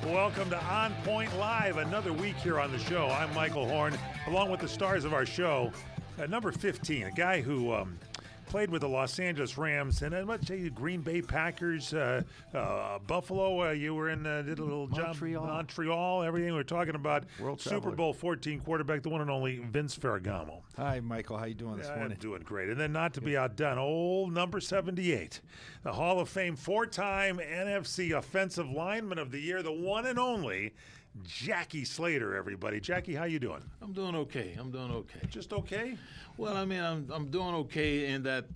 Welcome to On Point Live, another week here on the show. I'm Michael Horn, along with the stars of our show, number 15, a guy who played with the Los Angeles Rams and much Green Bay Packers, Buffalo. You were in, did a little Montreal, everything. We're talking about World Super traveler. Bowl 14 quarterback, the one and only Vince Ferragamo. Hi, Michael. How you doing this morning? I'm doing great. And then not to be outdone, old number 78, the Hall of Fame four-time NFC Offensive Lineman of the Year, the one and only Jackie Slater, everybody. Jackie, how you doing? I'm doing okay. Just okay? Well, I mean, I'm doing okay in that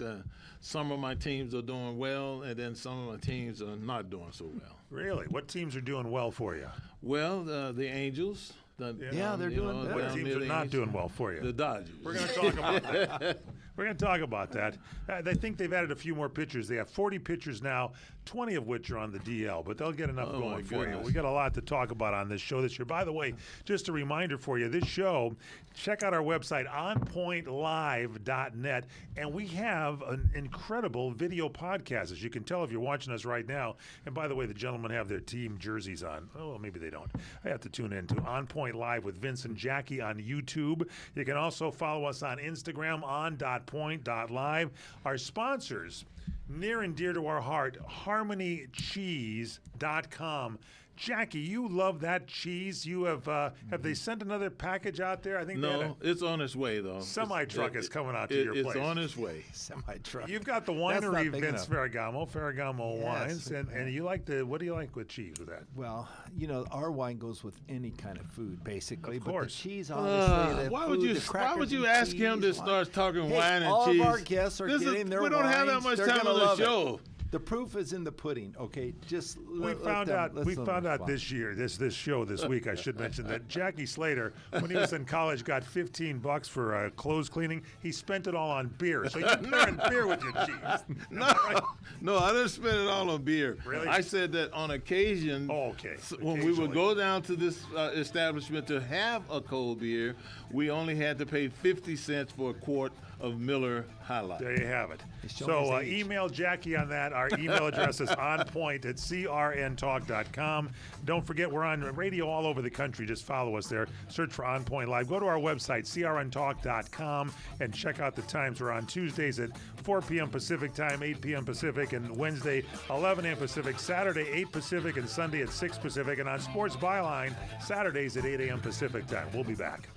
some of my teams are doing well, and then some of my teams are not doing so well. Really? What teams are doing well for you? Well, the Angels. They're doing better. What teams are not doing well for you? The Dodgers. We're going to talk about that. We're going to talk about that. They think they've added a few more pitchers. They have 40 pitchers now, 20 of which are on the DL, but they'll get enough going for you. We got a lot to talk about on this show this year. By the way, just a reminder for you, this show, check out our website, onpointlive.net, and we have an incredible video podcast, as you can tell if you're watching us right now. And by the way, the gentlemen have their team jerseys on. Oh, well, maybe they don't. I have to tune in to On Point Live with Vince and Jackie on YouTube. You can also follow us on Instagram, on.point.live. Our sponsors, near and dear to our heart, HarmonyCheese.com. Jackie, you love that cheese. You have they sent another package out there? I think no, it's on its way though. Semi-truck is coming out to your place. It's on its way. Semi-truck. You've got the winery, Vince Ferragamo wines, and you like what do you like with cheese with that? Well, our wine goes with any kind of food, basically. Of course. But the cheese, obviously. Why would you ask him to start talking wine and all cheese? All of our guests are getting their wines. We don't have that much time on the show. The proof is in the pudding. Okay, just we found out this year, this show this week. I should mention that Jackie Slater, when he was in college, got $15 for clothes cleaning. He spent it all on beer. So you're pairing beer with your cheese. No, I didn't spend it all on beer. Really? I said that on occasion, when we would go down to this establishment to have a cold beer, we only had to pay 50 cents for a quart of Miller High Life. There you have it. So email Jackie on that. Our email address is onpoint@crntalk.com. Don't forget, we're on radio all over the country. Just follow us there. Search for On Point Live. Go to our website, crntalk.com, and check out the times. We're on Tuesdays at 4 p.m. Pacific time, 8 p.m. Pacific, and Wednesday, 11 a.m. Pacific, Saturday, 8 Pacific, and Sunday at 6 Pacific, and on Sports Byline, Saturdays at 8 a.m. Pacific time. We'll be back.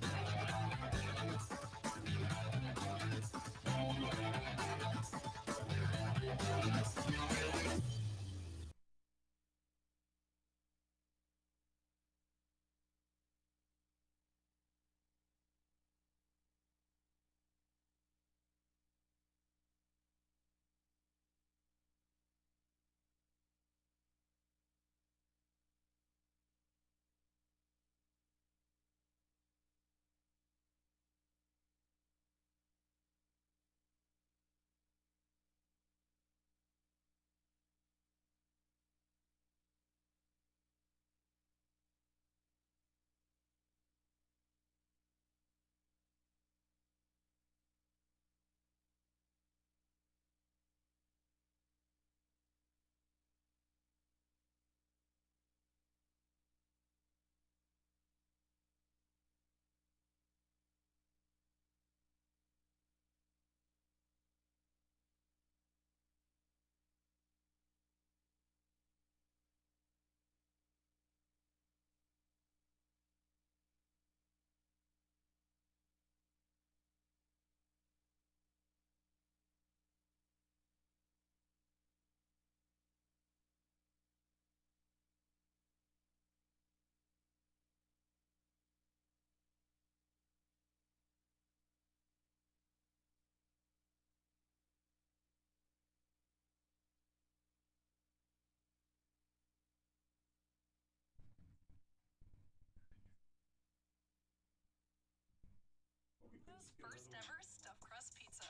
First ever stuffed crust pizza.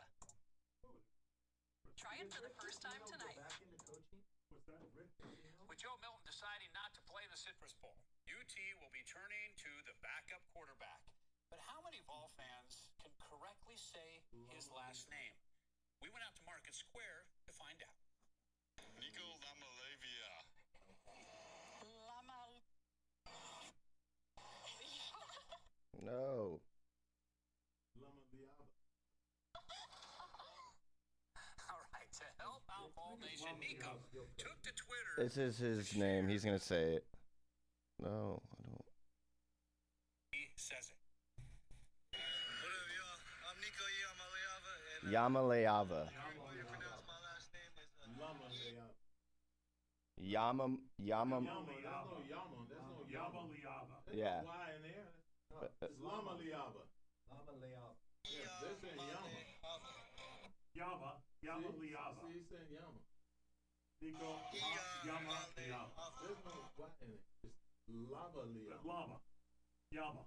Try it for the first time tonight. With Joe Milton deciding not to play the Citrus Bowl, UT will be turning to the backup quarterback. But how many Vol fans can correctly say his last name? We went out to Market Square to find out. Nico Lamalavia. No. All right, to help out Ball Nation, Nico took to Twitter. This is his name. He's going to say it. No, I don't. He says it. What up, y'all? I'm Nico Yamaleava. Yamaleava. Way to pronounce my last name is Yama. Yama. That's no Yama. Yeah. Why in there? It's Lama Liava. Yeah, they're saying Yama. Yama Liava. See, he's saying Yama. Nico, Yama Liava. There's no Y in it. It's Lava Liava. Llama. Yama.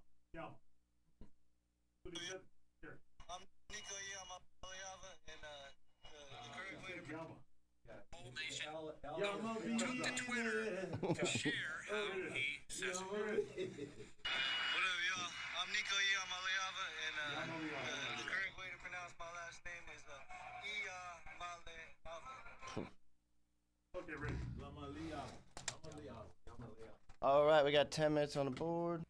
What do you say? Here. I'm Nico Yamaleava, and the correct way to Yama. Ball Nation Yama took to Twitter to share how he says it. What up, y'all? I'm Nico Yamaleava, and the correct way to pronounce my last name is Yamaleava. Okay, Rick. Lama Liava. All right, we got 10 minutes on the board.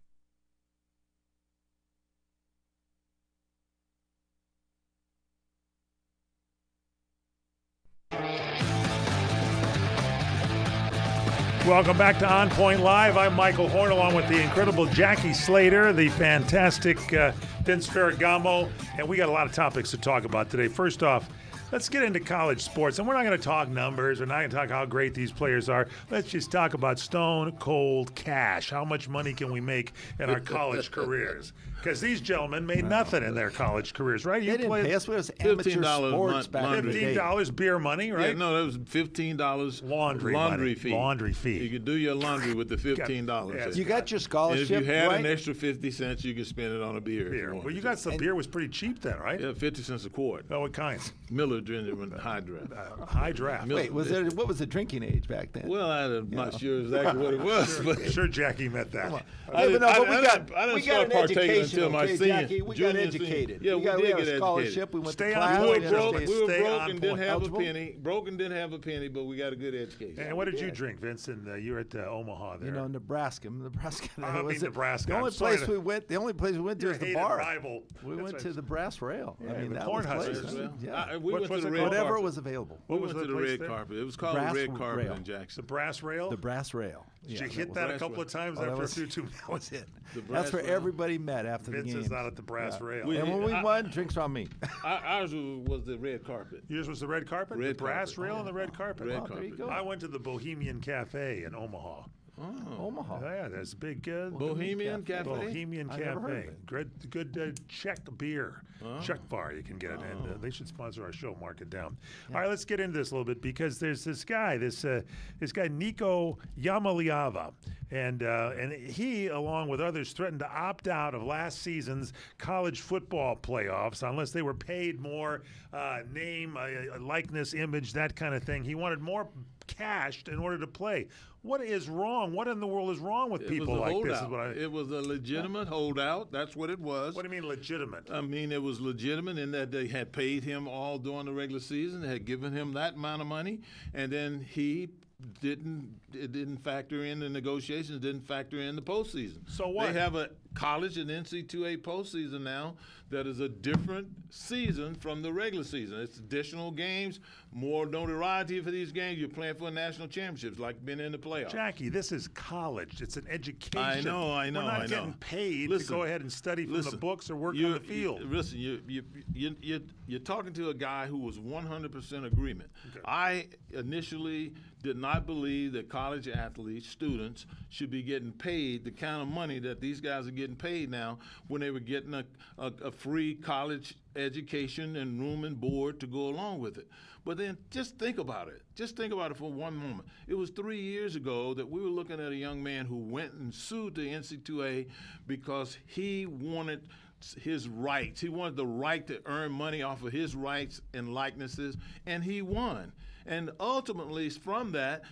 Welcome back to On Point Live. I'm Michael Horn, along with the incredible Jackie Slater, the fantastic Vince Ferragamo, and we got a lot of topics to talk about today. First off, let's get into college sports, and we're not going to talk numbers. We're not going to talk how great these players are. Let's just talk about stone cold cash. How much money can we make in our college careers? Because these gentlemen made nothing in their college careers, right? They didn't pay us. It was amateur $15 sports back in the day. $15 beer money, right? Yeah, no, that was $15 Laundry money. fee. Laundry fee. You could do your laundry with the $15. Yes. You got your And scholarship, if you had right? an extra 50 cents, you could spend it on a beer. if you Well, wanted you to. got some beer was pretty cheap then, right? Yeah, 50 cents a quart. Oh, what kind? Miller Genuine High Draft. High draft. Miller- Wait, what was the drinking age back then? Well, I'm not sure exactly what it was, but Sure, Jackie meant that. I Hey, but didn't- no, but I we got didn't we start got an partaking education, until my okay, senior- Jackie? We got junior, senior. educated. Yeah, we got did a get scholarship. educated. We went Stay to on class. point, we we were Joe. broke. understood- We were Stay broke on and didn't point. have Eligible? a penny. Broke and didn't have a penny, but we got a good education. And what did you drink, Vincent? You were at Omaha there. You know, Nebraska. I mean Nebraska. The only I'm sorry place to- we went. The only place we went to Your was the hated bar. rival. We That's went right. to the Brass Rail. I mean, the that was the Cornhuskers. place. Well, Yeah. we What went to was the it red called? Whatever carpet. was available. We What went was to the the place red there? carpet. It was called Brass the red carpet Rail. in The Jackson. brass rail? The Brass Rail. Did Yeah, you hit was that a brass couple of times Oh, that after was- a few too That was it. The That's brass where rail. everybody met after Vince the game. is not at the brass rail. We- And when we I- won, drinks on me. Ours was the red carpet. Yours was the red carpet? Red the brass carpet. rail and the red carpet? Red Oh, there you carpet. go. I went to the Bohemian Cafe in Omaha. Omaha. Yeah, there's a big Bohemian Cafe. Bohemian I never heard Cafe. of it. Good Czech beer. Czech bar, you can get it. And they should sponsor our show, mark it down. All right, let's get into this a little bit because there's this guy, this guy Nico Yamaleava, and he, along with others, threatened to opt out of last season's college football playoffs unless they were paid more name, likeness, image, that kind of thing. He wanted more cash in order to play. What is wrong? What in the world is wrong with people like this? Is what It was a legitimate holdout. That's what it was. What do you mean legitimate? I mean, it was legitimate in that they had paid him all during the regular season, they had given him that amount of money, and then it didn't factor in the negotiations, didn't factor in the postseason. So what? They have a college and NC2A postseason now that is a different season from the regular season. It's additional games, more notoriety for these games. You're playing for national championships, like being in the playoffs. Jackie, this is college. It's an education. I know. We're not I know. getting paid Listen, to go ahead and study from the books or work on the field. Listen, you're talking to a guy who was 100% agreement. Okay. I initially did not believe that college athletes, students, should be getting paid the kind of money that these guys are getting paid now when they were getting a free college education and room and board to go along with it. But then just think about it. Just think about it for one moment. It was 3 years ago that we were looking at a young man who went and sued the NC2A because he wanted his rights. He wanted the right to earn money off of his rights and likenesses, and he won. And ultimately, from that,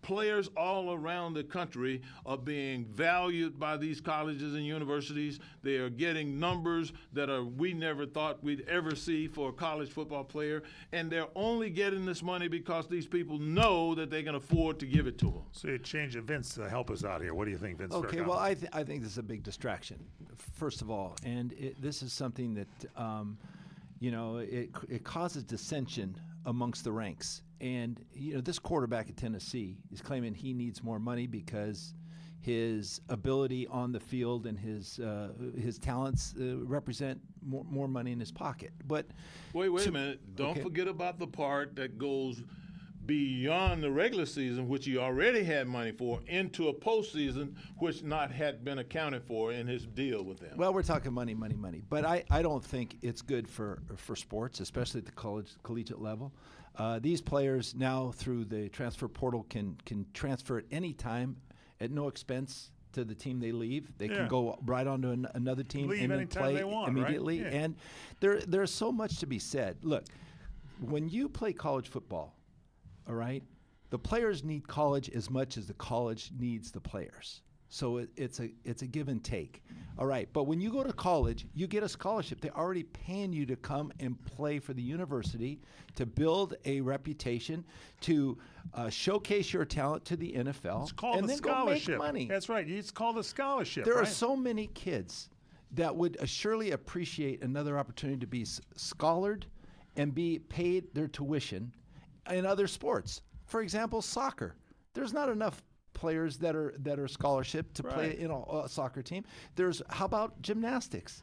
players all around the country are being valued by these colleges and universities. They are getting numbers that we never thought we'd ever see for a college football player, and they're only getting this money because these people know that they can afford to give it to them. So you change it, Vince, to help us out here. What do you think, Vince? Okay, Ferragamo? well, I think this is a big distraction, first of all, and this is something that it causes dissension amongst the ranks. And this quarterback at Tennessee is claiming he needs more money because his ability on the field and his talents represent more money in his pocket. But wait a minute! Don't forget about the part that goes beyond the regular season, which he already had money for, into a postseason, which had been accounted for in his deal with them. Well, we're talking money. But I don't think it's good for sports, especially at the collegiate level. These players now, through the transfer portal, can transfer at any time at no expense to the team they leave. They can go right on to another team and then play they want, immediately. right? Yeah. And there's so much to be said. Look, when you play college football, all right, the players need college as much as the college needs the players. So it's a give and take. All right, but when you go to college, you get a scholarship. They're already paying you to come and play for the university, to build a reputation, to showcase your talent to the NFL, It's called and a then scholarship. go make money. That's right. It's called a scholarship. There are right? so many kids that would surely appreciate another opportunity to be scholared and be paid their tuition in other sports. For example, soccer. There's not enough players that are scholarship to play in a soccer team. How about gymnastics?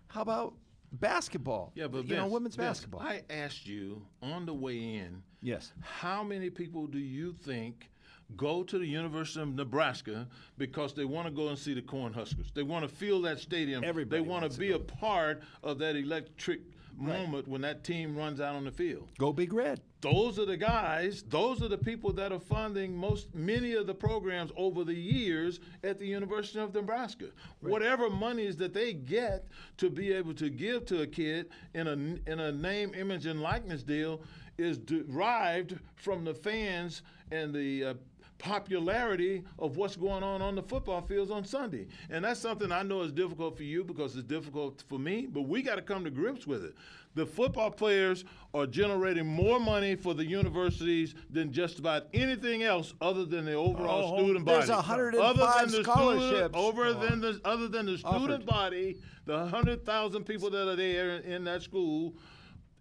How about basketball? Yeah, but women's Vince, basketball. I asked you on the way in. Yes. How many people do you think go to the University of Nebraska because they want to go and see the Cornhuskers? They want to feel that stadium. Everybody they want wants to to be go. a part of that electric moment when that team runs out on the field. Go Big Red. Those are the guys, those are the people that are funding many of the programs over the years at the University of Nebraska. Right. Whatever monies that they get to be able to give to a kid in a name, image, and likeness deal is derived from the fans and the popularity of what's going on the football fields on Sunday. And that's something I know is difficult for you because it's difficult for me, but we got to come to grips with it. The football players are generating more money for the universities than just about anything else other than the overall student body. There's 105 scholarships. Other than the student body, the 100,000 people that are there in that school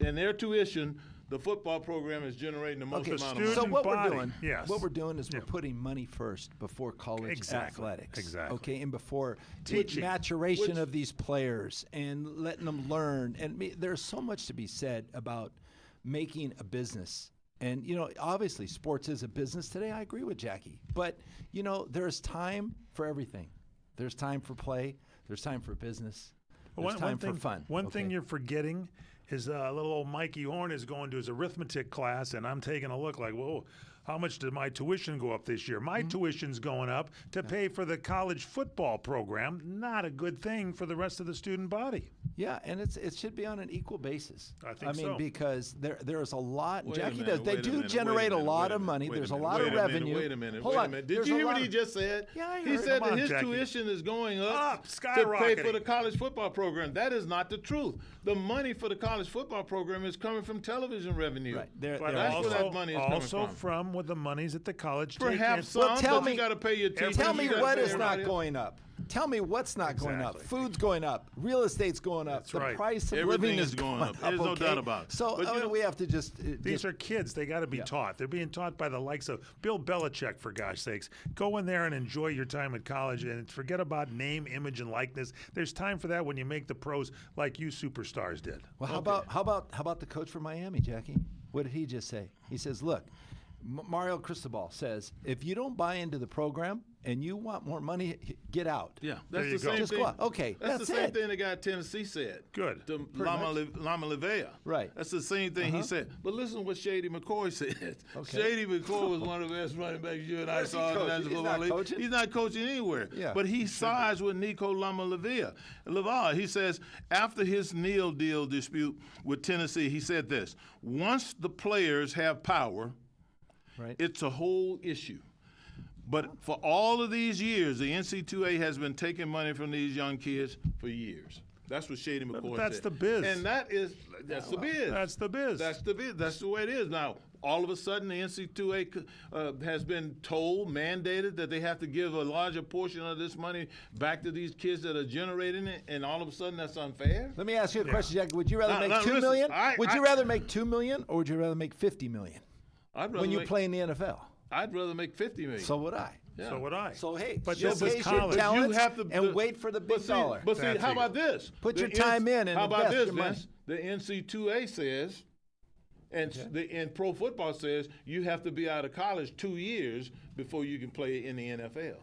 and their tuition, the football program is generating the most amount of money. So what body. we're doing, Yes. we're putting money first before college athletics. Exactly. Okay, and before Teaching. maturation of these players and letting them learn. And there's so much to be said about making a business. And obviously, sports is a business today. I agree with Jackie, but there's time for everything. There's time for play. There's time for business. There's time for fun. One thing you're forgetting is little old Mikey Horn is going to his arithmetic class, and I'm taking a look like, whoa, how much did my tuition go up this year? My tuition's going up to pay for the college football program. Not a good thing for the rest of the student body. Yeah, and it should be on an equal basis. I think so. Because there's a lot. Wait a Jackie minute, does. They wait a do minute, generate a wait a lot minute, of money. wait a There's a minute, lot wait of a minute, revenue. Wait a minute. Hold on. Did There's you a hear lot what he of- just said? Yeah, I He heard. said Come that on, his Jackie. tuition is going Up, up to pay skyrocketing. for the college football program. That is not the truth. The money for the college football program is coming from television revenue. Right. They're But That's also, where that money is coming also from. with the monies that the college Perhaps take in. some, tell but me- you got to pay your teachers. Tell me you gotta what pay is not everybody else. going up. Tell me what's not going up. Exactly. Food's going up. Real estate's going up. That's the right. price of Everything living is is going going up. up. There's no okay? doubt about it. So But, you know- we have to just. These are kids. They got to be taught. They're being taught by the likes of Bill Belichick, for gosh sakes. Go in there and enjoy your time at college and forget about name, image, and likeness. There's time for that when you make the pros like you superstars did. Well, how about the coach from Miami, Jackie? What did he just say? He says, "Look, Mario Cristobal says if you don't buy into the program and you want more money, get out." Yeah, There that's you the go. same Just thing. go out. Okay, that's the that's same it. thing the guy at Tennessee said. Good. To Pretty Lama Levea. Right. That's the same thing he said. But listen to what Shady McCoy said. Okay. Shady McCoy was one of the best running backs you and I Where's he saw in the coaching? National He's Football not League. coaching? He's not coaching anywhere. Yeah. But he sides with Nico Lama Levea. He says after his Neal deal dispute with Tennessee, he said this: once the players have power, Right. it's a whole issue. But for all of these years, the NC2A has been taking money from these young kids for years. That's what Shady McCoy that's said. the biz. And that's the biz. That's the biz. That's the biz. That's the way it is. Now, all of a sudden, the NC2A has been told, mandated, that they have to give a larger portion of this money back to these kids that are generating it, and all of a sudden that's unfair? Let me ask you a question, Jack. Would you rather Now, make now, $2 listen, million? I- Would you rather make $2 million, or would you rather make $50 million I'd rather when you make, play in the NFL? I'd rather make $50 million. So would I. Yeah. So would I. So hey, but this is showcase your college. talents You have to and wait for the big dollar. But see, That's how it. about this? Put The your time in and how about invest this, your money. Vince? The NC2A says, and pro football says, you have to be out of college 2 years before you can play in the NFL.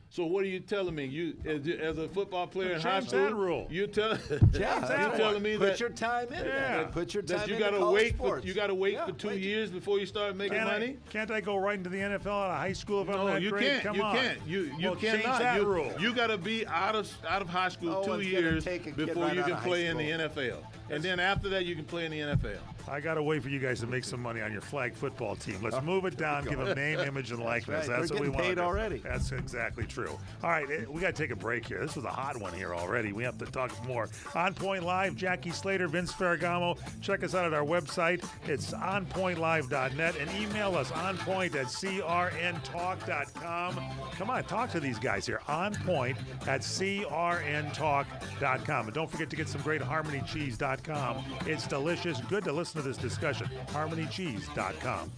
So what are you telling me? You, as a football player in high Change school, that rule. you're telling Yeah, you're telling me put that your time in. Yeah. Put your time that you in got to college wait sports. for you got to wait Yeah, for 2 wait. years before you start making money. Can't I go right into the NFL out of high school if I'm No, that you great? can't. Come You on. can't. You Well, change cannot. that rule. You got to be out of high school No 2 one's gonna years take a kid before right you out can of high play in the school. NFL, and then after that you can play in the NFL. I got to wait for you guys to make some money on your flag football team. Let's move it down, give them name, image, and likeness. right. That's We're what we getting want. paid already. That's exactly true. All right, we got to take a break here. This was a hot one here already. We have to talk more. On Point Live, Jackie Slater, Vince Ferragamo. Check us out at our website. It's onpointlive.net, and email us onpoint@crntalk.com. Come on, talk to these guys here. onpoint@crntalk.com. And don't forget to get some great harmonycheese.com. It's delicious. Good to listen to this discussion. harmonycheese.com.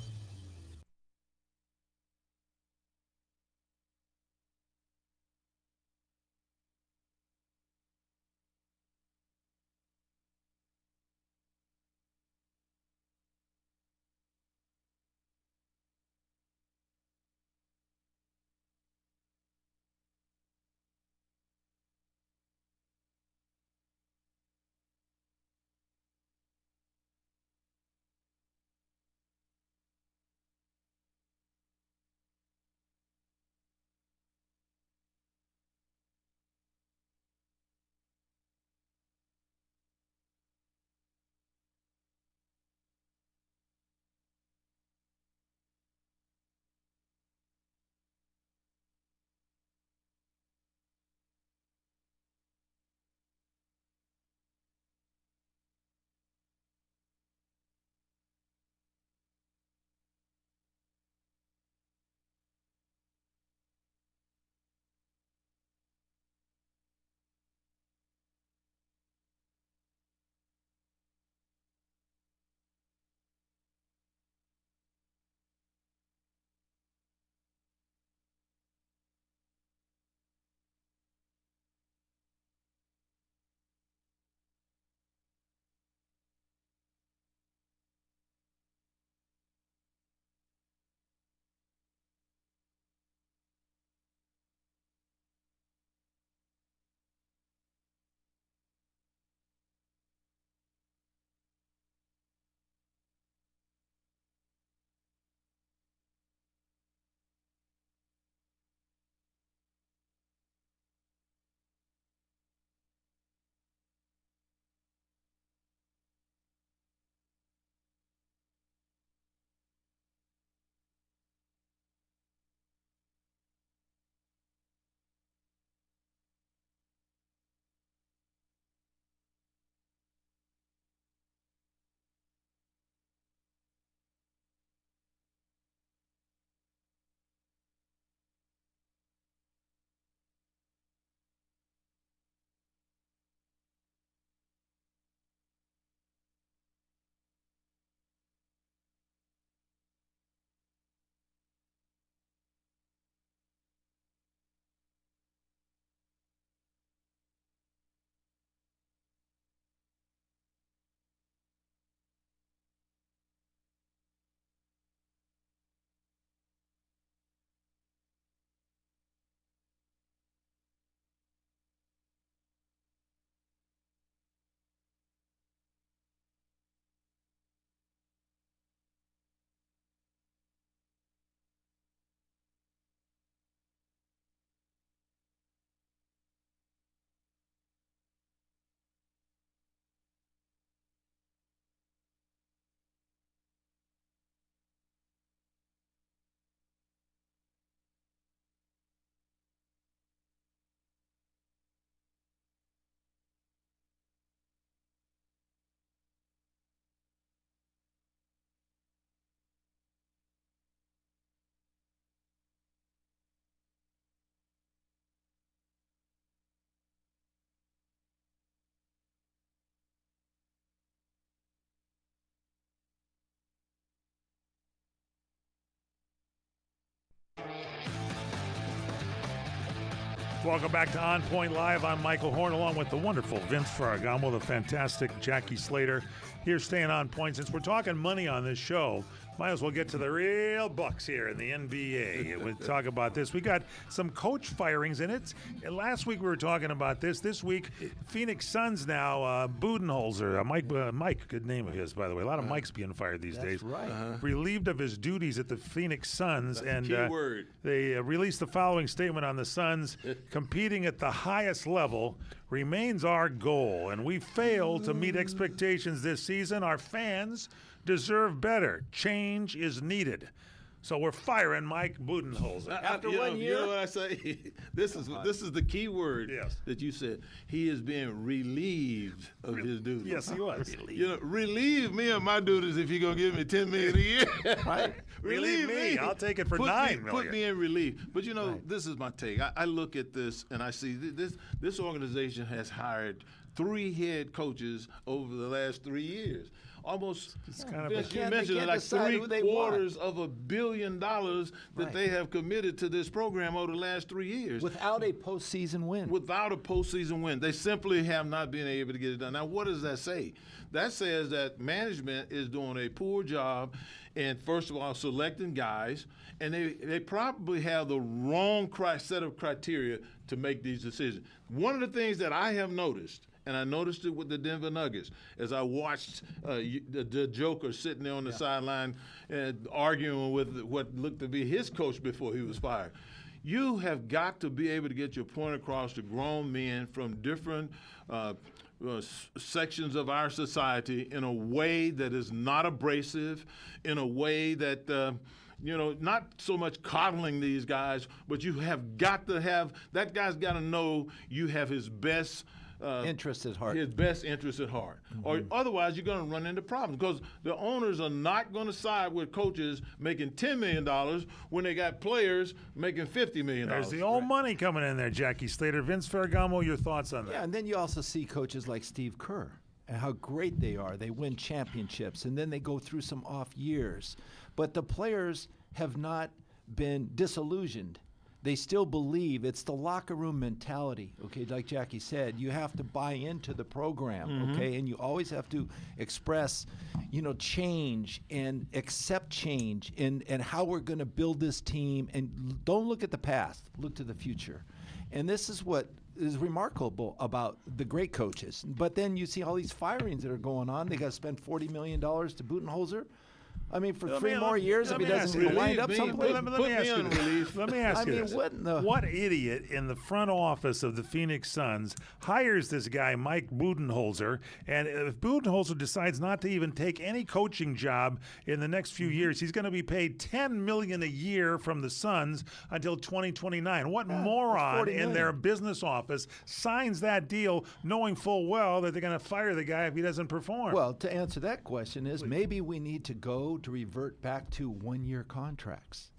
Welcome back to On Point Live. I'm Michael Horn, along with the wonderful Vince Ferragamo, the fantastic Jackie Slater, here staying on point. Since we're talking money on this show, might as well get to the real bucks here in the NBA. We'll talk about this. We got some coach firings in it. Last week we were talking about this. This week, Phoenix Suns now, Budenholzer, Mike, good name of his, by the way. A lot of Mikes being fired these days. Right. Relieved of his duties at the Phoenix Suns. That's the key word. They released the following statement on the Suns. Competing at the highest level remains our goal, and we failed to meet expectations this season. Our fans deserve better. Change is needed. So we're firing Mike Budenholzer. After you 1 know, year? you know what I say? This is the key word Yes. that you said. He is being relieved of his duties. Yes, he was. You know, relieve me of my duties if you're gonna give me $10 million a year. Right. Relieve me. I'll take it for $9 million. Put me in relief. But you know, this is my take. I look at this and I see this organization has hired 3 head coaches over the last 3 years. Almost, kind of Vince, They you can't mentioned like decide who they want. $750 million that Right. they have committed to this program over the last 3 years. Without a postseason win. Without a postseason win. They simply have not been able to get it done. Now, what does that say? That says that management is doing a poor job in, first of all, selecting guys, and they probably have the wrong set of criteria to make these decisions. One of the things that I have noticed, and I noticed it with the Denver Nuggets, as I watched the Joker sitting there on the sideline and arguing with what looked to be his coach before he was fired. You have got to be able to get your point across to grown men from different sections of our society in a way that is not abrasive, in a way that not so much coddling these guys, but you have got to have, that guy's got to know you have his best interest at heart. His best interest at heart. Or otherwise, you're going to run into problems because the owners are not going to side with coaches making $10 million when they got players making $50 million. There's the old money coming in there, Jackie Slater. Vince Ferragamo, your thoughts on that? Yeah, and then you also see coaches like Steve Kerr and how great they are. They win championships, and then they go through some off years. But the players have not been disillusioned. They still believe. It's the locker room mentality, okay? Like Jackie said, you have to buy into the program, okay? And you always have to express, change and accept change and how we're going to build this team. And don't look at the past. Look to the future. And this is what is remarkable about the great coaches. But then you see all these firings that are going on. They got to spend $40 million to Budenholzer. I mean, for 3 more years, if he doesn't wind up someplace. Let me ask you this. Let me ask you this. What idiot in the front office of the Phoenix Suns hires this guy, Mike Budenholzer, and if Budenholzer decides not to even take any coaching job in the next few years, he's going to be paid $10 million a year from the Suns until 2029. What moron in their business office signs that deal knowing full well that they're going to fire the guy if he doesn't perform? Well, to answer that question is maybe we need to go to revert back to 1-year contracts.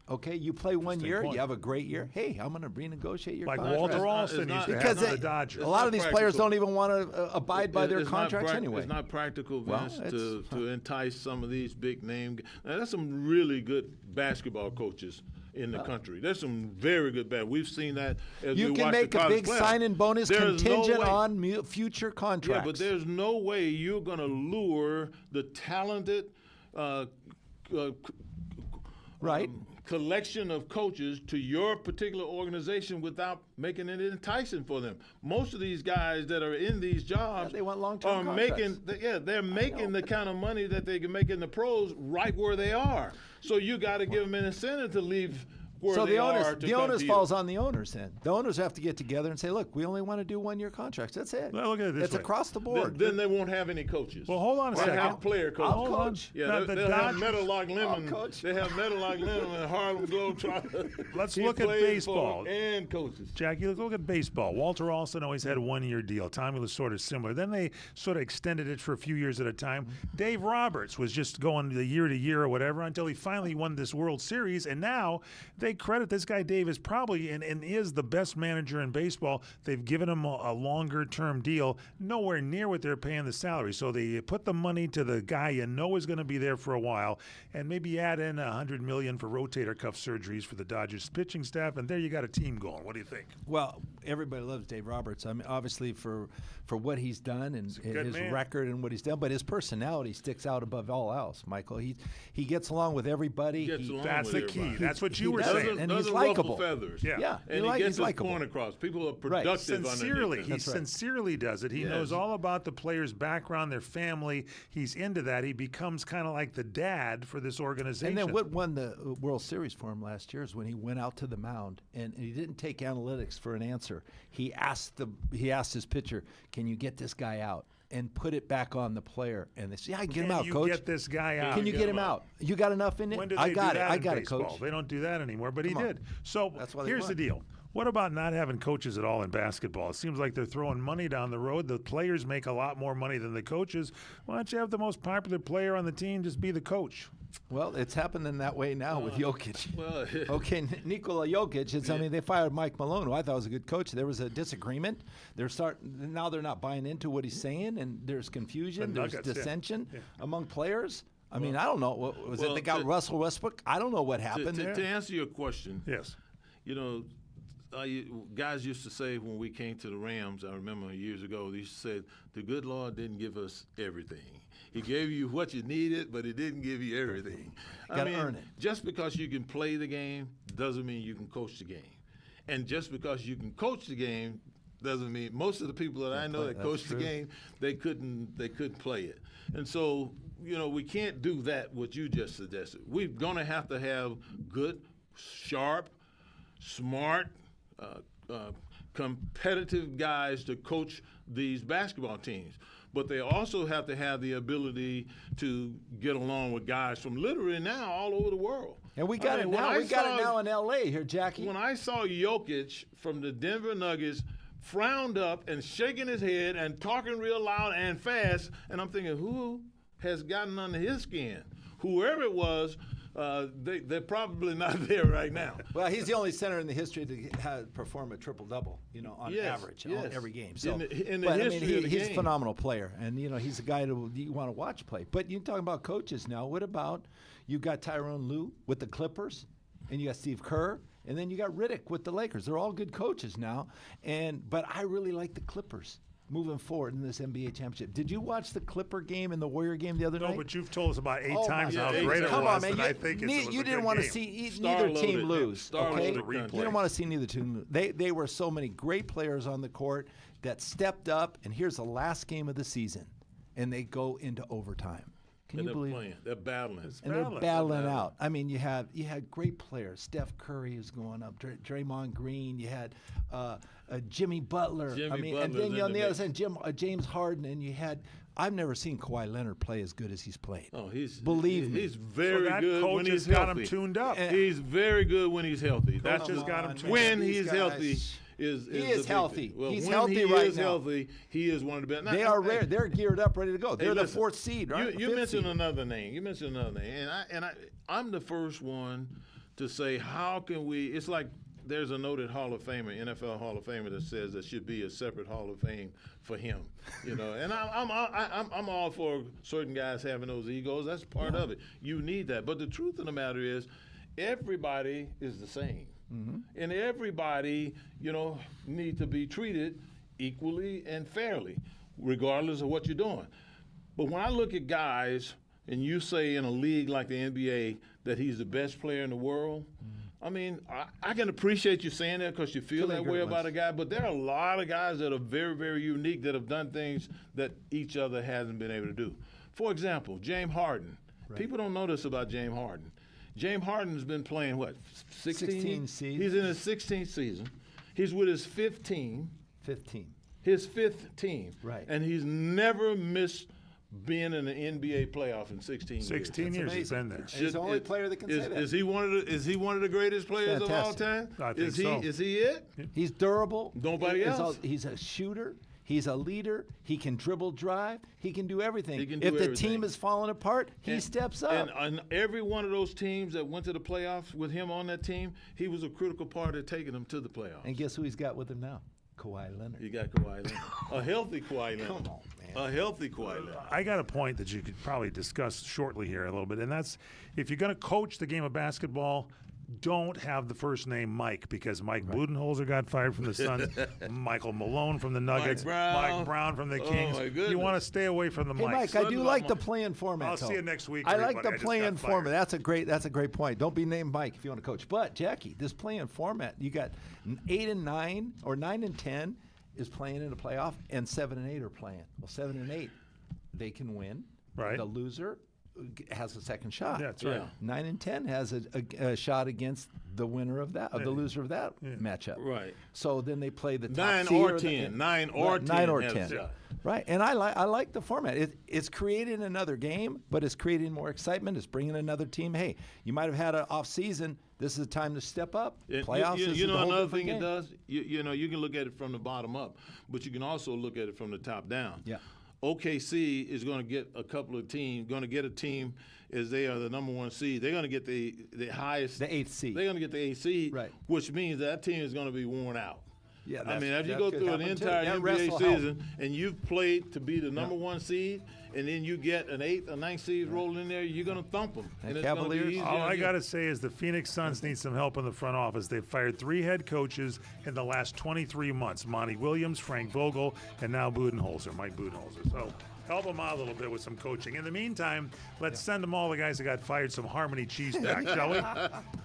Okay, you play 1 year, you have a great year. Hey, I'm going to renegotiate your like contract. Walter Alston used to have because on the Dodgers. a lot of these players don't even want to abide by their contracts anyway. It's not practical, Vince, to entice some of these big name. Now, there's some really good basketball coaches in the country. There's some very good We've seen that as we you can watch make the a big playoffs. sign-in bonus There's contingent no way. on future contracts. Yeah, but there's no way you're going to lure the talented right. Collection of coaches to your particular organization without making it enticing for them. Most of these guys that are in these jobs they want long-term are contracts. they're making the kind of money that they can make in the pros right where they are. So you got to give them an incentive to leave where So they the onus, are to the come onus to falls you. on the owners then. The owners have to get together and say, look, we only want to do 1-year contracts. That's it. Well, look at it this it's way. across the board. Then they won't have any coaches. Well, hold on a They'll second. have player coaches. I'll coach. Yeah, Now, they'll have Dodgers- Meadowlark Lemon. coach. They have Meadowlark Lemon and Harlem Globetrotters. Let's He look at plays baseball. for and coaches. Jackie, let's look at baseball. Walter Alston always had a 1-year deal. Tommy was sort of similar. Then they sort of extended it for a few years at a time. Dave Roberts was just going the year to year or whatever until he finally won this World Series. And now take credit. This guy, Dave, is probably and is the best manager in baseball. They've given him a longer-term deal, nowhere near what they're paying the salary. So they put the money to the guy you know is going to be there for a while, and maybe add in $100 million for rotator cuff surgeries for the Dodgers pitching staff, and there you got a team going. What do you think? Well, everybody loves Dave Roberts. I mean, obviously for what he's done and his man. record and what he's done, but his personality sticks out above all else. Michael, he gets along with everybody. That's the key. That's what you were doesn't- saying. and he's Doesn't likable. ruffle feathers. Yeah. And he gets he's his likable. point across. People are productive Sincerely, underneath he him. That's right. sincerely does it. He Yes. knows all about the players' background, their family. He's into that. He becomes kind of like the dad for this organization. And then what won the World Series for him last year is when he went out to the mound and he didn't take analytics for an answer. He asked his pitcher, "Can you get this guy out?" and put it back on the player. And they said, "Yeah, I can get him out, you coach. get this guy out? Can you get him out? You got enough in it? When did I they got do it. that I in got it, baseball? coach." They don't do that anymore, but he Come on. did. So That's why they here's the won. deal. What about not having coaches at all in basketball? It seems like they're throwing money down the road. The players make a lot more money than the coaches. Why don't you have the most popular player on the team just be the coach? Well, it's happening that way now with Jokic. Well, Okay, Nikola Jokic. I mean, they fired Mike Malone, who I thought was a good coach. There was a disagreement. Now they're not buying into what he's saying, and there's confusion. The There's Nuggets, yeah. dissension among players. I mean, I don't know. Was it they got Russell Westbrook? I don't know what happened there. to answer your question, Yes. you know, guys used to say when we came to the Rams, I remember years ago, they used to say, the good Lord didn't give us everything. He gave you what you needed, but he didn't give you everything. Gotta earn it. Just because you can play the game doesn't mean you can coach the game. And just because you can coach the game doesn't mean most of the people that I know that coach the game, they couldn't play it. And so, you know, we can't do that what you just suggested. We're gonna have to have good, sharp, smart, competitive guys to coach these basketball teams. But they also have to have the ability to get along with guys from literally now all over the world. And we got it now. We got it now in L.A. here, Jackie. When I saw Jokic from the Denver Nuggets frowned up and shaking his head and talking real loud and fast, and I'm thinking, who has gotten under his skin? Whoever it was, they're probably not there right now. Well, he's the only center in the history to perform a triple-double, on average, on every game. So, in the but history of the he's game. a phenomenal player, and he's a guy that you want to watch play. But you're talking about coaches now. What about you got Tyronn Lue with the Clippers, and you got Steve Kerr, and then you got Riddick with the Lakers. They're all good coaches now, but I really like the Clippers moving forward in this NBA championship. Did you watch the Clipper game and the Warrior game the other night? No, but you've told us about eight Oh, times my how God. great it Come was, on, man. and I think it was You a didn't good want to game. see Star neither team loaded, lose. star Okay? loaded country. You don't want to see neither team lose. They were so many great players on the court that stepped up, and here's the last game of the season, and they go into overtime. Can And you they're believe playing. They're battling. and they're battling out. I mean, you had great players. Steph Curry is going up. Draymond Green. You had Jimmy Butler. Jimmy I mean, Butler's and then in on the the other mix. side, James Harden, and you had. I've never seen Kawhi Leonard play as good as he's played. Oh, Believe me. He's very So that good coach when has he's got healthy. him tuned up. He's very good when he's healthy. That's just just got him tuned when up. he's These guys- healthy. Is He the is big healthy. thing. Well, He's when healthy he right is now. healthy, he is one of the best. They are rare. They're geared up, ready to go. They're the listen, fourth seed, right? You Fifth mentioned seed. another name. I'm the first one to say, how can we? It's like there's a noted Hall of Famer, NFL Hall of Famer, that says there should be a separate Hall of Fame for him. And I'm all for certain guys having those egos. That's part of it. You need that. But the truth of the matter is, everybody is the same. And everybody, need to be treated equally and fairly, regardless of what you're doing. But when I look at guys, and you say in a league like the NBA that he's the best player in the world, I mean, I can appreciate you saying that because you feel that way about a guy, but there are a lot of guys that are very, very unique that have done things that each other hasn't been able to do. For example, James Harden. People don't know this about James Harden. James Harden's been playing, 16 seasons. He's in his 16th season. He's with his 15. 15. His fifth team. Right. And he's never missed being in the NBA playoff in 16 years. 16 years he's been there. He's the only player that can say that. Is he one of the greatest players of all Fantastic. time? I think so. Is he it? He's durable. Nobody else. He's a shooter. He's a leader. He can dribble, drive. He can do everything. He can If do the everything. team is falling apart, he steps up. And every one of those teams that went to the playoffs with him on that team, he was a critical part of taking them to the playoffs. And guess who he's got with him now? Kawhi Leonard. You got Kawhi Leonard. A healthy Kawhi Leonard. Come on, man. A healthy Kawhi Leonard. I got a point that you could probably discuss shortly here a little bit, and that's if you're going to coach the game of basketball, don't have the first name Mike, because Mike Budenholzer got fired from the Suns, Michael Malone from the Nuggets, Mike Brown from the Kings. my goodness. You want to stay away from the Hey, Mikes. Mike, I do like the play-in format. I'll see you next week, I like everybody. the I just play-in got fired. format. That's a great point. Don't be named Mike if you want to coach. But Jackie, this play-in format, you got 8 and 9 or 9 and 10 is playing in a playoff, and 7 and 8 are playing. Well, 7 and 8, they can win. Right. The loser has a second shot. Yeah, that's right. 9 and 10 has a shot against the winner of that, the loser of that matchup. Right. So then they play the top 9 seed or the- 10. 9 or 10. 9 or has a 10. shot. Right, and I like the format. It's creating another game, but it's creating more excitement. It's bringing another team. Hey, you might have had an off season. This is a time to step up. And Playoffs is you a know whole another different thing game. it does. You know you can look at it from the bottom up, but you can also look at it from the top down. Yeah. OKC is going to get a couple of teams. Going to get a team as they are the number 1 seed. They're going to get the highest. The 8th seed. They're going to get the 8th seed, Right. which means that team is going to be worn out. Yeah, I mean, that's- if you that go could through an happen too. entire That NBA rest will help. season and you've played to be the number 1 seed, and then you get an 8th or 9th seed rolling in there, you're going to thump them. And it's gonna be Cavaliers? easier All on I you. got to say is the Phoenix Suns need some help in the front office. They've fired 3 head coaches in the last 23 months. Monty Williams, Frank Vogel, and now Budenholzer, Mike Budenholzer. So help them out a little bit with some coaching. In the meantime, let's send them all the guys that got fired some Harmony cheese back, shall we?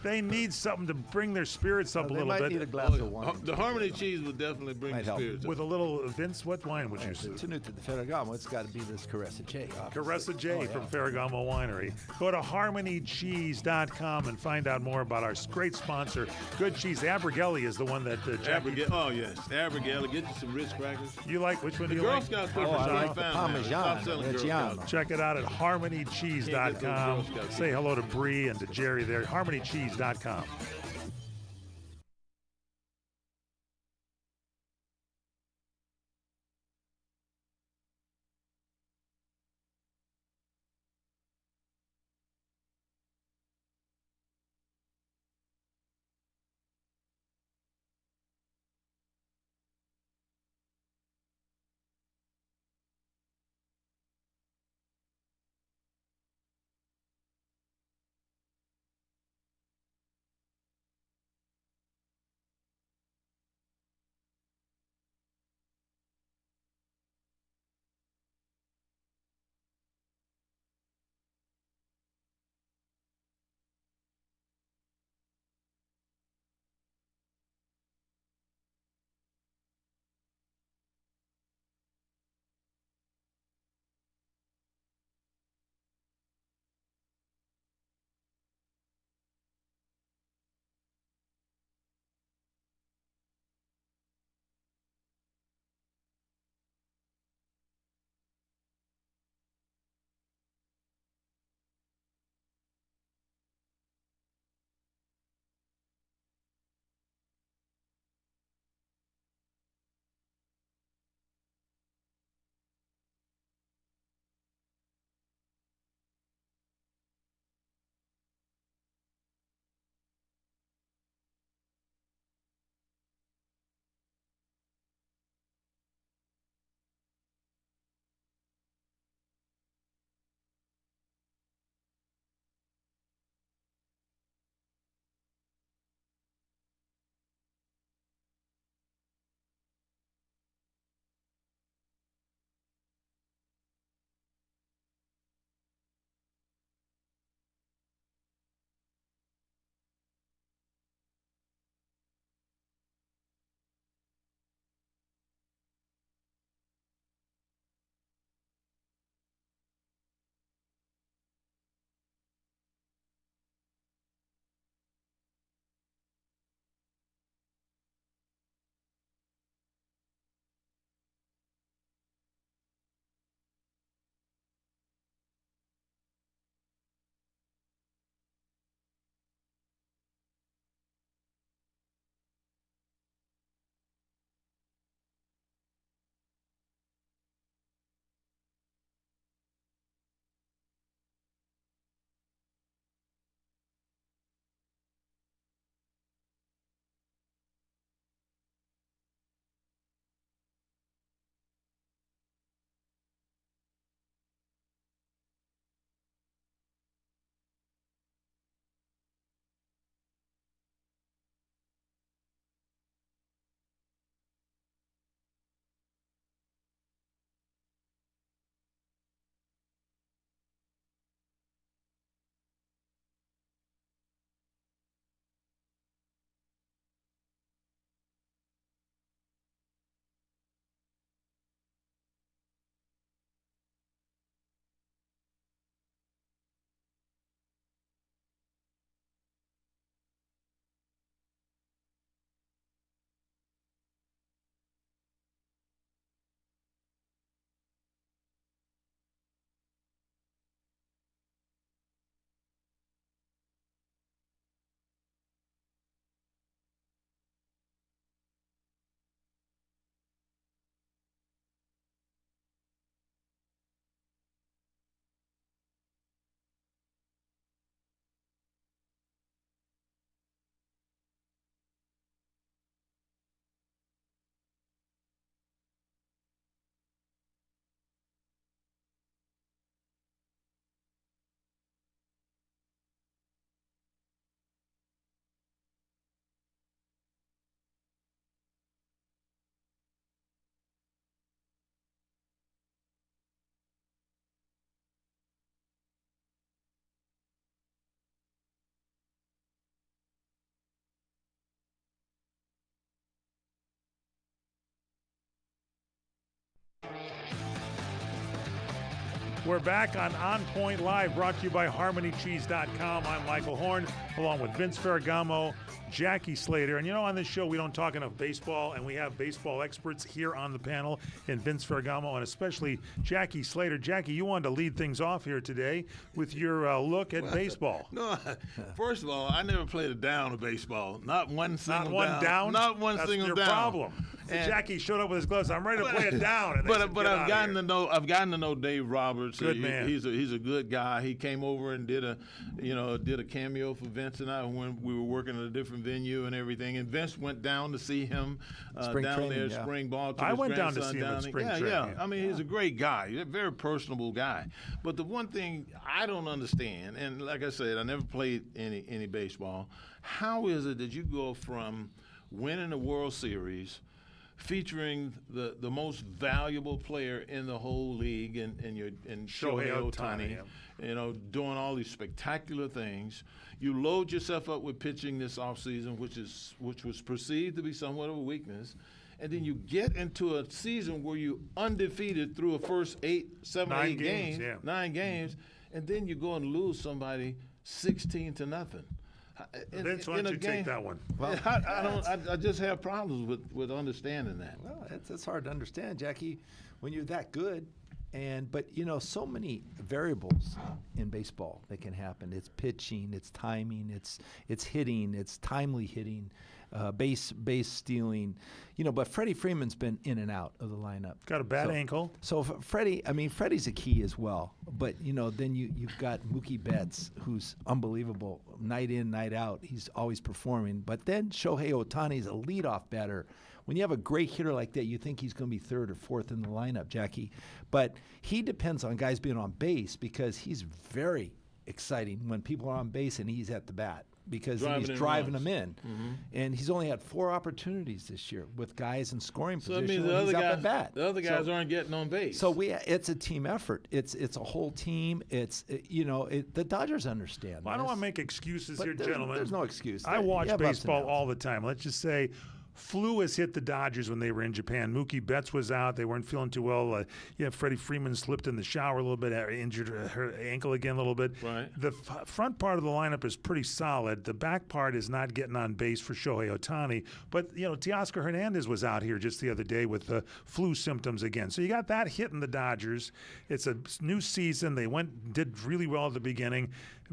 They need something to bring their spirits up a They little might bit. need a glass of wine. The Harmony cheese would definitely bring Might the help. spirits up. With a little, Vince, what wine would you It's use? too new to the Ferragamo. It's got to be this Caressa J. obviously. Caressa J Oh, yeah. from Ferragamo Winery. Go to harmonycheese.com and find out more about our great sponsor, Good Cheese. Abergelli is the one that Jackie. Oh yes, Abigail, get you some Ritz crackers. You like, which one do The you Girl like? Scouts Oh, I cookies like ain't the found now. Parmesan, Stop selling Girl Reggiano. Scouts. Check it out at Can't harmonycheese.com. get those Girl Scout Say hello to Bree and to Jerry there. harmonycheese.com. We're back on OnPoint Live, brought to you by HarmonyCheese.com. I'm Michael Horn, along with Vince Ferragamo, Jackie Slater. And on this show, we don't talk enough baseball, and we have baseball experts here on the panel, in Vince Ferragamo and especially Jackie Slater. Jackie, you wanted to lead things off here today with your look at baseball. No, first of all, I never played a down of baseball. Not one single Not one down? Not one That's single your down. problem. So Jackie showed up with his gloves. I'm ready to play it down. And But I've gotten to know Dave Roberts. Good man. He's a good guy. He came over and did a cameo for Vince and I when we were working at a different venue and everything. And Vince went down to see him Spring down training, there, yeah. spring ball. I went down to see him at spring training. Yeah. I mean, he's a great guy. He's a very personable guy. But the one thing I don't understand, and like I said, I never played any baseball. How is it that you go from winning the World Series, featuring the most valuable player in the whole league, and Shohei Ohtani, doing all these spectacular things. You load yourself up with pitching this offseason, which was perceived to be somewhat of a weakness, and then you get into a season where you undefeated through a first 9 games, and then you go and lose somebody 16-0. Vince, why don't you take that one? Well, I just have problems with understanding that. Well, it's hard to understand, Jackie, when you're that good. But so many variables in baseball that can happen. It's pitching, it's timing, it's hitting, it's timely hitting, base stealing. But Freddie Freeman's been in and out of the lineup. Got a bad ankle. So Freddie's a key as well. But then you've got Mookie Betts, who's unbelievable, night in, night out. He's always performing. But then Shohei Ohtani's a leadoff batter. When you have a great hitter like that, you think he's going to be third or fourth in the lineup, Jackie. But he depends on guys being on base, because he's very exciting when people are on base and he's at the bat, because he's driving them in. Mm-hmm. And he's only had 4 opportunities this year with guys in scoring So position that means when he's up at bat. the other guys aren't getting on base. So it's a team effort. It's a whole team. The Dodgers understand. Well, I don't this. want to make excuses But here, there's- gentlemen. there's no excuse. I watch You have ups and baseball downs. all the time. Let's just say flu has hit the Dodgers when they were in Japan. Mookie Betts was out. They weren't feeling too well. Freddie Freeman slipped in the shower a little bit, injured her ankle again a little bit. Right. The front part of the lineup is pretty solid. The back part is not getting on base for Shohei Ohtani. But, Teoscar Hernandez was out here just the other day with the flu symptoms again. So you got that hitting the Dodgers. It's a new season. They did really well at the beginning.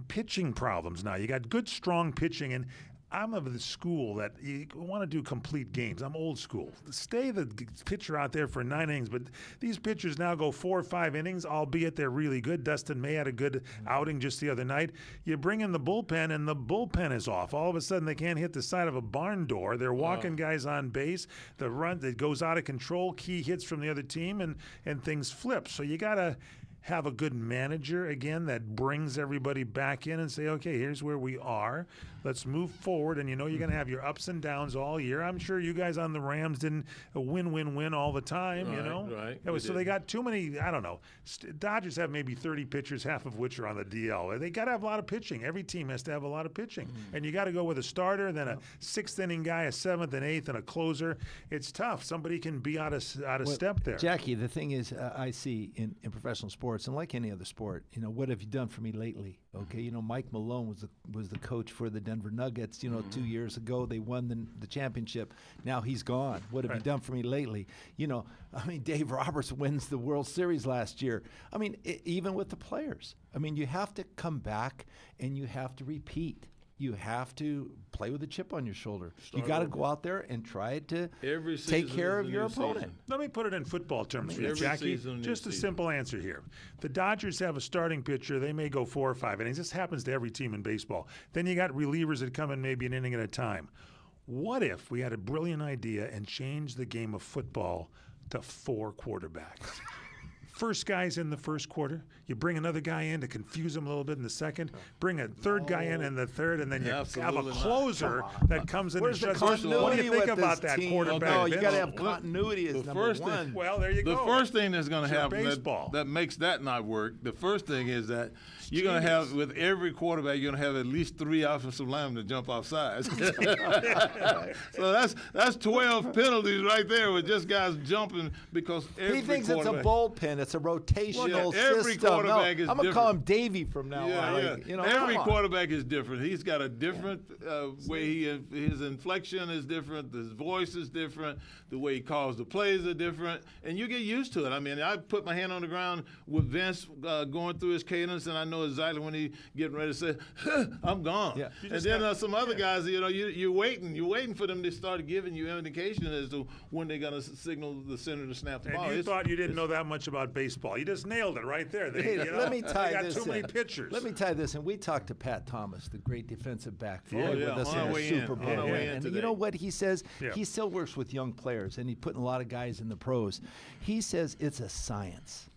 Pitching problems now. You got good, strong pitching, and I'm of the school that you want to do complete games. I'm old school. Stay the pitcher out there for 9 innings, but these pitchers now go 4 or 5 innings, albeit they're really good. Dustin May had a good outing just the other night. You bring in the bullpen, and the bullpen is off. All of a sudden, they can't hit the side of a barn door. They're walking guys on base. The run that goes out of control, key hits from the other team, and things flip. So you got to have a good manager, again, that brings everybody back in and say, okay, here's where we are. Let's move forward. And you're going to have your ups and downs all year. I'm sure you guys on the Rams didn't win Right, all the time, right. Yeah, We so they got too many, I don't know. Dodgers have maybe 30 pitchers, half of which are on the DL. They got to have a lot of pitching. Every team has to have a lot of pitching. And you got to go with a starter, then a 6th inning guy, a 7th and 8th, and a closer. It's tough. Somebody can be out of step there. Jackie, the thing is, I see in professional sports, and like any other sport, what have you done for me lately? Okay, Mike Malone was the coach for the Denver Nuggets. 2 years ago they won the championship. Now he's gone. What have you done for me lately? Dave Roberts wins the World Series last year. Even with the players. You have to come back and you have to repeat. You have to play with a chip on your shoulder. You got to go out there and try to take care of your opponent. Let me put it in football terms for you, every Jackie. season, Just a season. simple answer here. The Dodgers have a starting pitcher. They may go 4 or 5 innings. This happens to every team in baseball. Then you got relievers that come in maybe an inning at a time. What if we had a brilliant idea and changed the game of football to 4 quarterbacks? First guy's in the first quarter. You bring another guy in to confuse him a little bit in the second. Bring a third guy in the third, and then you have a Absolutely not. closer that comes in Where's and the shuts. What do continuity you think with about this that team? quarterback? No, you Vince? got to have continuity as The number first thing- one. Well, there you The go. first thing that's going to It's your happen baseball. that makes that not work, the first thing is that you're going to have, with every quarterback, you're going to have at least 3 offensive linemen to jump off sides. So that's 12 penalties right there with just guys jumping because every He thinks it's a quarterback- bullpen. It's It's a rotational every system. quarterback is I'm gonna call him different. Davey from now on. Like, Every come on. quarterback is different. He's got a different way his inflection is different. His voice is different. The way he calls the plays are different, and you get used to it. I mean, I put my hand on the ground with Vince going through his cadence, and I know exactly when he getting ready to say, "I'm gone." Yeah. And then some other guys, you're waiting for them to start giving you indication as to when they're gonna signal the center to snap the ball. And you thought you didn't know that much about baseball. You just nailed it right there. Hey, let me tie they got this too many in. pitchers. Let me tie this in. We talked to Pat Thomas, the great defensive back, Yeah, with yeah, us on in our the way in, Super on Bowl. our way in And today. you know what he says? Yeah. He still works with young players, and he's putting a lot of guys in the pros. He says it's a science.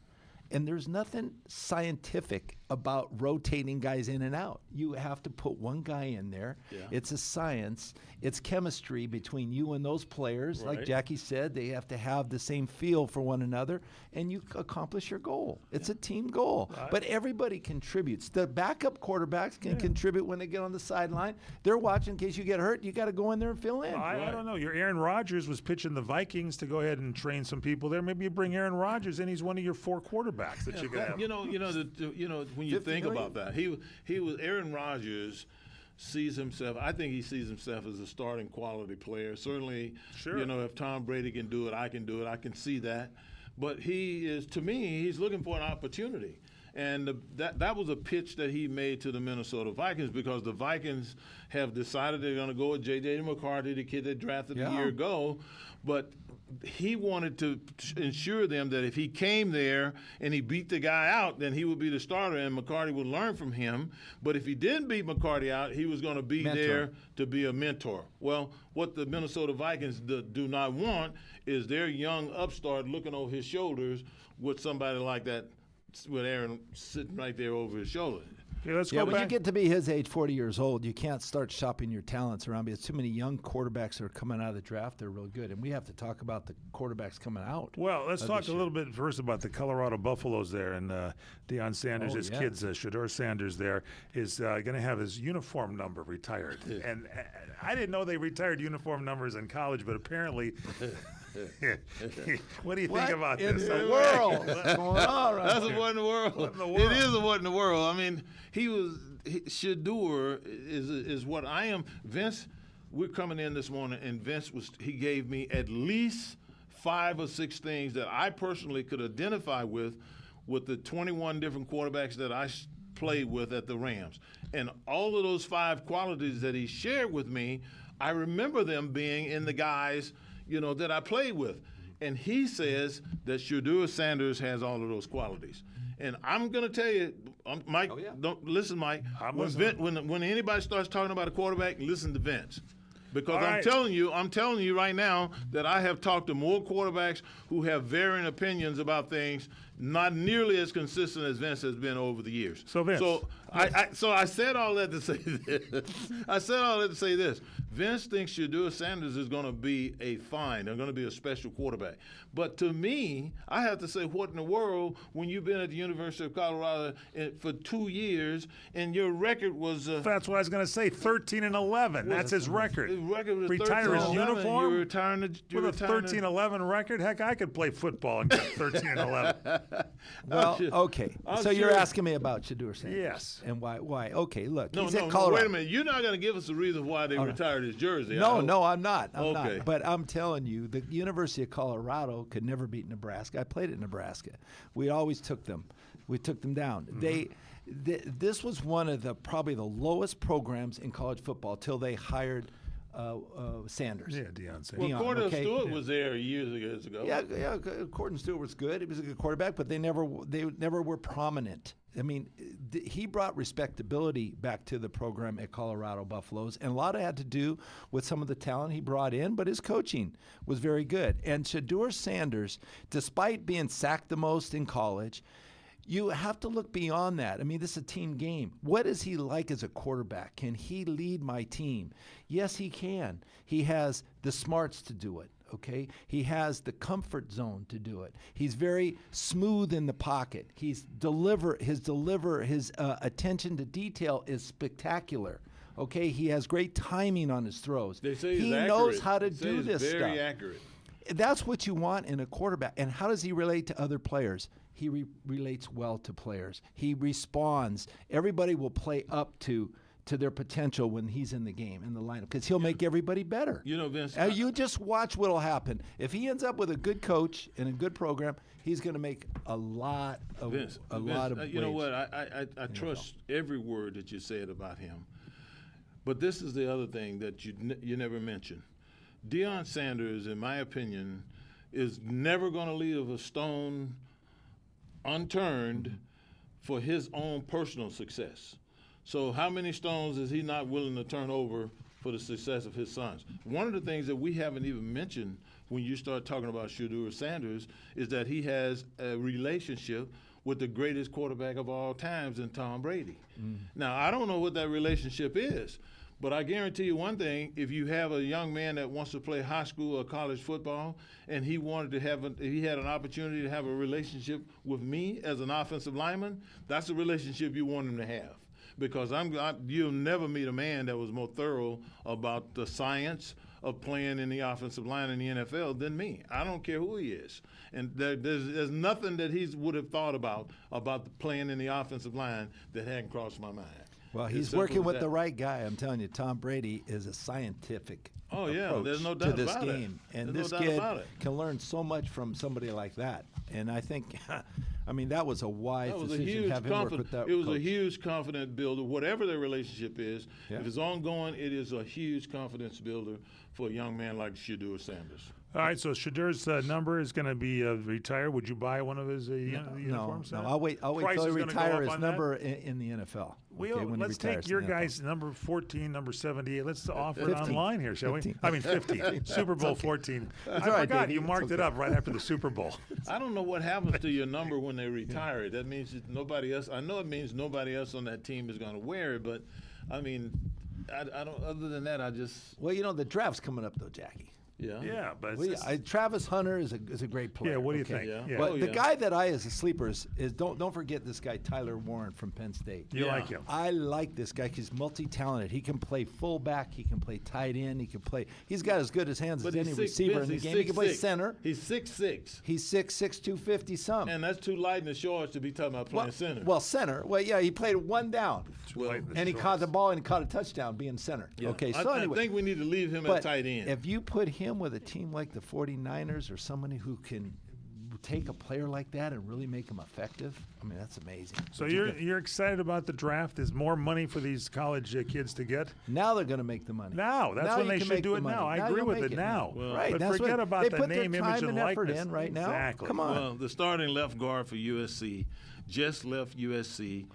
And there's nothing scientific about rotating guys in and out. You have to put one guy in there. Yeah. It's a science. It's chemistry between you and those players. Like Right. Jackie said, they have to have the same feel for one another, and you accomplish your goal. It's a team goal. But everybody contributes. The backup quarterbacks can contribute when they get on the sideline. They're watching in case you get hurt. You got to go in there and fill in. I don't know. Your Aaron Rodgers was pitching the Vikings to go ahead and train some people there. Maybe you bring Aaron Rodgers in. He's one of your 4 quarterbacks that you could have. When you 50 think million? about that, he was Aaron Rodgers sees himself. I think he sees himself as a starting quality player. Certainly, Sure. If Tom Brady can do it, I can do it. I can see that. But to me, he's looking for an opportunity. And that was a pitch that he made to the Minnesota Vikings because the Vikings have decided they're going to go with J.J. McCarthy, the kid they drafted a year ago. But he wanted to ensure them that if he came there and he beat the guy out, then he would be the starter and McCarty would learn from him. But if he didn't beat McCarty out, he was going to be there to be a mentor. Well, what the Minnesota Vikings do not want is their young upstart looking over his shoulders with somebody like that, with Aaron sitting right there over his shoulder. Okay, let's Yeah, go when back. you get to be his age, 40 years old, you can't start shopping your talents around because too many young quarterbacks that are coming out of the draft. They're real good. And we have to talk about the quarterbacks coming out. Well, let's talk this a little bit first about the Colorado Buffaloes there. And Deion Sanders, his kids, Shedeur Sanders there, is going to have his uniform number retired. And I didn't know they retired uniform numbers in college, but apparently what do you think about in this? the world? What's going on right That's there? a what in the world. What in the world? It is a what in the world. I mean, Shedeur is what I am. Vince, we're coming in this morning, and he gave me at least 5 or 6 things that I personally could identify with the 21 different quarterbacks that I played with at the Rams. And all of those 5 qualities that he shared with me, I remember them being in the guys, that I played with. And he says that Shedeur Sanders has all of those qualities. And I'm going to tell you, Mike, don't listen, Mike. I'm When, listening. when anybody starts talking about a quarterback, listen to Vince. Because All right. I'm telling you right now that I have talked to more quarterbacks who have varying opinions about things, not nearly as consistent as Vince has been over the years. So, Vince. So I said all that to say this. I said all that to say this. Vince thinks Shedeur Sanders is going to be they're going to be a special quarterback. But to me, I have to say, what in the world when you've been at the University of Colorado for 2 years and your record was That's what I was going to say. 13-11. That's his record. his record was Retire his 13-11. uniform You're retiring with a 13-11 record. Heck, I could play football and get 13-11. Well, sure. okay. I'm So you're sure. asking me about Shedeur Sanders. Yes. And why? Okay, look. No, he's no, at Colorado. wait a minute. You're not going to give us a reason why they retired his jersey. I No, hope. no, I'm not. I'm Okay. not. But I'm telling you, the University of Colorado could never beat Nebraska. I played at Nebraska. We always took them. We took them down. This was one of probably the lowest programs in college football till they hired Sanders. Yeah, Deion Sanders. Well, Deion, Cordell okay. Stewart was there years ago. Yeah, Cordell Stewart was good. He was a good quarterback, but they never were prominent. I mean, he brought respectability back to the program at Colorado Buffaloes, and a lot of it had to do with some of the talent he brought in, but his coaching was very good. And Shedeur Sanders, despite being sacked the most in college, you have to look beyond that. I mean, this is a team game. What is he like as a quarterback? Can he lead my team? Yes, he can. He has the smarts to do it. Okay, he has the comfort zone to do it. He's very smooth in the pocket. His attention to detail is spectacular. Okay, he has great timing on his throws. They say he he's knows accurate. how to They say do he's this very stuff. accurate. That's what you want in a quarterback. And how does he relate to other players? He relates well to players. He responds. Everybody will play up to their potential when he's in the game, in the lineup, because he'll make everybody better. You know, Vince. You just watch what'll happen. If he ends up with a good coach and a good program, he's going to make a lot of Vince, you know what? I trust every word that you said about him. But this is the other thing that you never mentioned. Deion Sanders, in my opinion, is never going to leave a stone unturned for his own personal success. So how many stones is he not willing to turn over for the success of his sons? One of the things that we haven't even mentioned when you start talking about Shedeur Sanders is that he has a relationship with the greatest quarterback of all times in Tom Brady. Now, I don't know what that relationship is, but I guarantee you one thing: if you have a young man that wants to play high school or college football, and he wanted to he had an opportunity to have a relationship with me as an offensive lineman, that's the relationship you want him to have. Because you'll never meet a man that was more thorough about the science of playing in the offensive line in the NFL than me. I don't care who he is. And there's nothing that he would have thought about playing in the offensive line that hadn't crossed my mind. Well, he's working with the right guy. I'm telling you, Tom Brady is a scientific approach there's no to doubt this about it. game. And There's this no doubt kid about it. can learn so much from somebody like that. And I think, I mean, that was a wise That was a decision huge to have him work with that It was coach. a huge confidence builder. Whatever their relationship is, Yeah. if it's ongoing, it is a huge confidence builder for a young man like Shedeur Sanders. All right, so Shadeur's number is going to be retired. Would you buy one of his uniforms? No, I'll wait Price till he is gonna go retire up his on that? number in the NFL. Let's retires take your in the NFL. guy's number 14, number 78. Let's offer it 15. online here, shall 15. we? I mean, 50. Super Bowl 14. I all right, forgot Davey. you It's marked it okay. up right after the Super Bowl. I don't know what happens to your number when they retire it. That means that nobody else. I know it means nobody else on that team is going to wear it, but I mean, I don't. Other than that, I just Well, the draft's coming up, though, Jackie. Yeah, but it's Well, just- Travis Hunter is a great player. yeah. What do you okay? think? Yeah. But Oh, the yeah. guy that I as a sleeper is don't forget this guy Tyler Warren from Penn State. You Yeah. like him? I like this guy. He's multi-talented. He can play fullback. He can play tight end. He can play. He's got as good as hands But as he's any six, receiver Vince, in the he's game. He can play 6'6". center. He's 6'6", He's 6'6", 250 some. and that's too light in the shorts to be talking about playing center. Well, center. Well, yeah, he played one down, Well, Light in the and he shorts. caught the ball and caught a touchdown being center. yeah. Okay, so I anyway. think we need to leave him But at tight end. if you put him with a team like the 49ers or somebody who can take a player like that and really make him effective, I mean, that's amazing. So But you're excited about the draft? There's more money for these college kids to get? now they're going to make the money. Now, that's Now when you they can should make do the it money. now. I Now agree you'll with make it it now. Well, right. But That's forget what, about they the put name, their image, time and and effort likeness. in right now. Exactly. Come on. Well, the starting left guard for USC just left USC.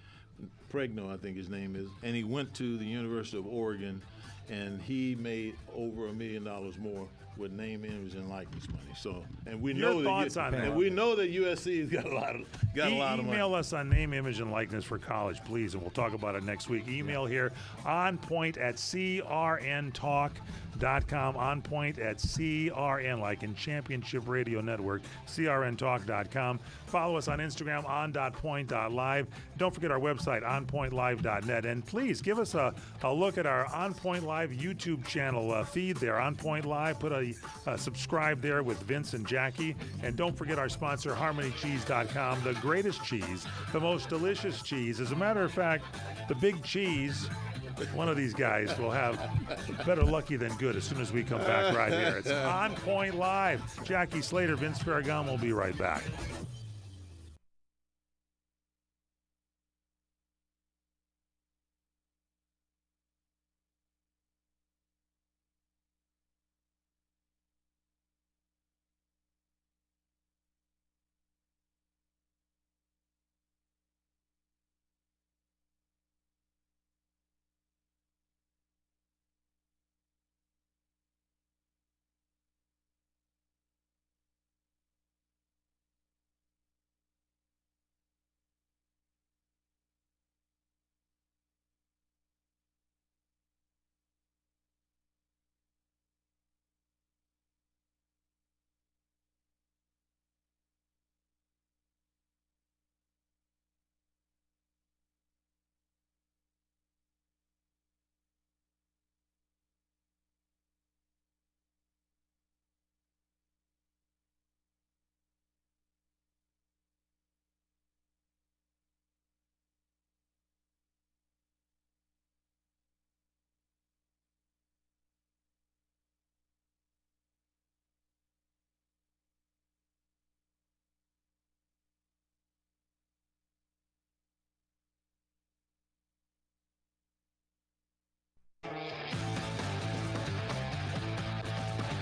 Pregno, I think his name is, and he went to the University of Oregon, and he made over $1 million more with name, image, and likeness money. So, and we Your know thoughts that, on that? and we know that USC's got a lot of Email money. us on name, image, and likeness for college, please, and we'll talk about it next week. Email here, onpoint@crntalk.com, onpoint@CRN, like in Championship Radio Network, crntalk.com. Follow us on Instagram, on.point.live. Don't forget our website, onpointlive.net. And please give us a look at our On Point Live YouTube channel feed there, On Point Live. Put a subscribe there with Vince and Jackie. And don't forget our sponsor, HarmonyCheese.com, the greatest cheese, the most delicious cheese. As a matter of fact, the big cheese, one of these guys will have better lucky than good as soon as we come back right here. It's On Point Live. Jackie Slater, Vince Ferragamo will be right back.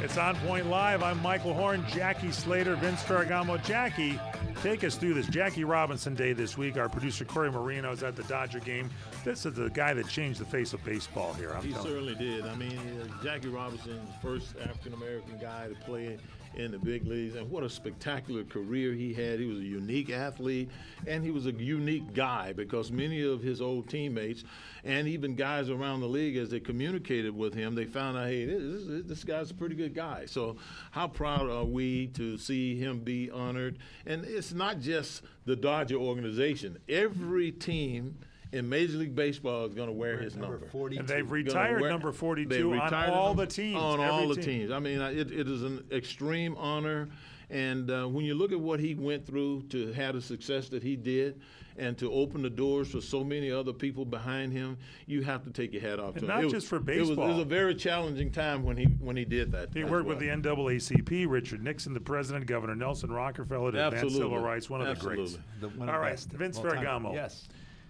It's On Point Live. I'm Michael Horn, Jackie Slater, Vince Ferragamo. Jackie, take us through this Jackie Robinson Day this week. Our producer Corey Marino is at the Dodger game. This is the guy that changed the face of baseball here. He certainly did. I mean, Jackie Robinson, first African-American guy to play in the big leagues, and what a spectacular career he had. He was a unique athlete, and he was a unique guy because many of his old teammates and even guys around the league, as they communicated with him, they found out, hey, this guy's a pretty good guy. So how proud are we to see him be honored? And it's not just the Dodger organization. Every team in Major League Baseball is going to wear his number. 42. And they've retired number 42 on all the teams. On every all the team. teams. I mean, it is an extreme honor. And when you look at what he went through to have the success that he did and to open the doors for so many other people behind him, you have to take your hat off to him. Not just for baseball. It was a very challenging time when he did that. He worked with the NAACP, Richard Nixon, the president, Governor Nelson Rockefeller, to advance civil rights, one of the greats. All right, Vince Ferragamo. Yes.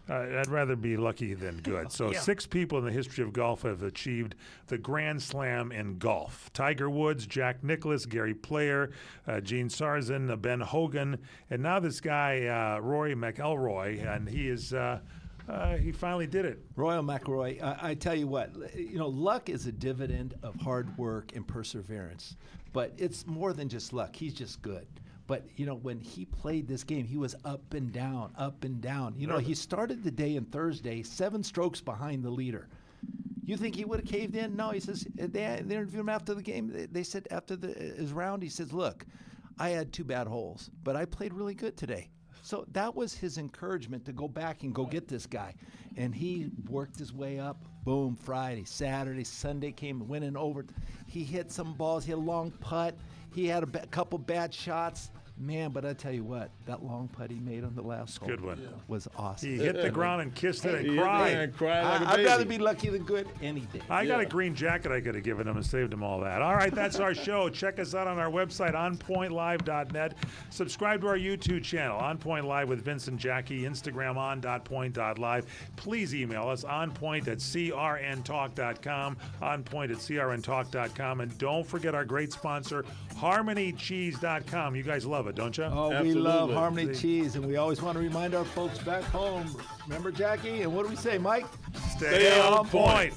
I'd rather be lucky than good. So 6 people in the history of golf have achieved the Grand Slam in golf. Tiger Woods, Jack Nicklaus, Gary Player, Gene Sarzan, Ben Hogan, and now this guy, Rory McIlroy, and he is he finally did it. Royal McIlroy, I tell you what, luck is a dividend of hard work and perseverance. But it's more than just luck. He's just good. But, when he played this game, he was up and down, up and down. He started the day on Thursday, 7 strokes behind the leader. You think he would have caved in? No, he says, they interviewed him after the game. They said after his round, he says, look, I had 2 bad holes, but I played really good today. So that was his encouragement to go back and go get this guy. And he worked his way up. Boom, Friday, Saturday, Sunday came winning over. He hit some balls. He had a long putt. He had a couple bad shots. Man, but I tell you what, that long putt he made on the last hole Good one. was awesome. He hit the ground and kissed it and He cried. and cried like a I'd baby. rather be lucky than good any day. I got a green jacket I could have given him and saved him all that. All right, that's our show. Check us out on our website, onpointlive.net. Subscribe to our YouTube channel, OnPoint Live with Vince and Jackie, Instagram on.point.live. Please email us, onpoint@crntalk.com, onpoint@crntalk.com. And don't forget our great sponsor, HarmonyCheese.com. You guys love it, don't you? Oh, Absolutely. we love Harmony Cheese, and we always want to remind our folks back home. Remember, Jackie? And what do we say, Mike? Stay on point.